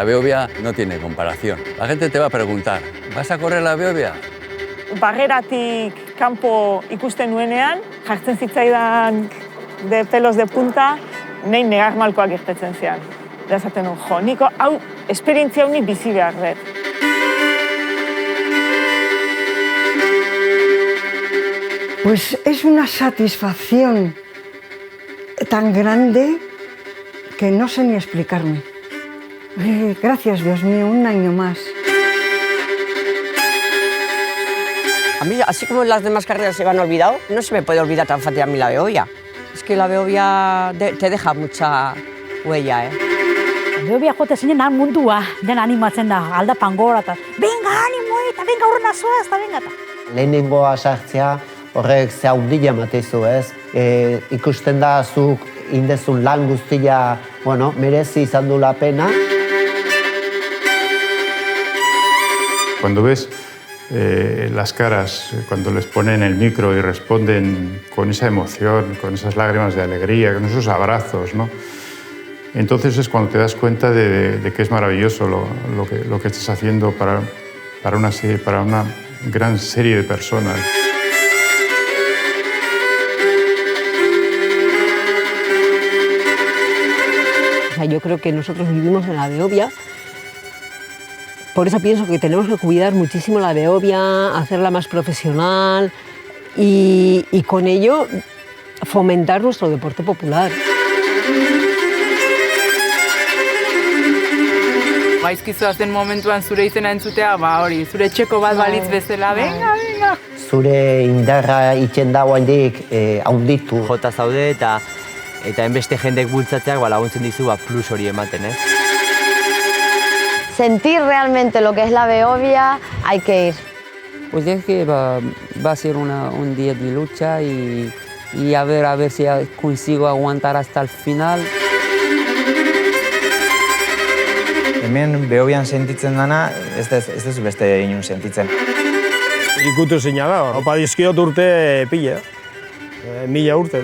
La Behobia no tiene comparación. La gente te va a preguntar, ¿vas a correr la Behobia? Barreratik kanpo ikusten nuenean, jartzen zitzaidan de pelos de punta, nahi negar malkoak irtetzen zian. Da esaten nuen, jo, niko hau esperientzia honi bizi behar dut. Pues es una satisfacción tan grande que no sé ni explicarme. Gracias, Dios mío, un año más. A mí, así como las demás carreras se me han olvidado, no se me puede olvidar tan fácil a mí la Behobia. Es que la Behobia te deja mucha huella, Behobia jote zinen han mundua, den animatzen da, aldapan gora, eta venga, animo, eta venga, horrena zoaz, eta venga, eta. Lehenengoa sartzea, horrek ze handia ematezu, ez? Ikusten da zuk indezun lan guztia, merezi izan du la pena. Cuando ves las caras, cuando les ponen el micro y responden con esa emoción, con esas lágrimas de alegría, con esos abrazos, ¿no? Entonces es cuando te das cuenta de que es maravilloso lo que estás haciendo para una gran serie de personas. O sea, yo creo que nosotros vivimos en la Behobia. Por eso pienso que tenemos que cuidar muchísimo la Behobia, hacerla más profesional y con ello fomentar nuestro deporte popular. Gaizkizu azten momentuan zure izena entzutea, hori, zure txeko bat balitz bezala, venga, venga. Zure indarra itzen dagoendik haunditu. Jota zaude eta enbeste jendek bultzatzeak laguntzen dizu plus hori ematen, Sentir realmente lo que es la Behobia, hay que ir. Pues es que va a ser un día de lucha y a ver si consigo aguantar hasta el final. Hemen Behobian sentitzen dana, ez duzu beste inun sentitzen. Ikutu zeina da, opa dizkiot urte pila, 1000 urte.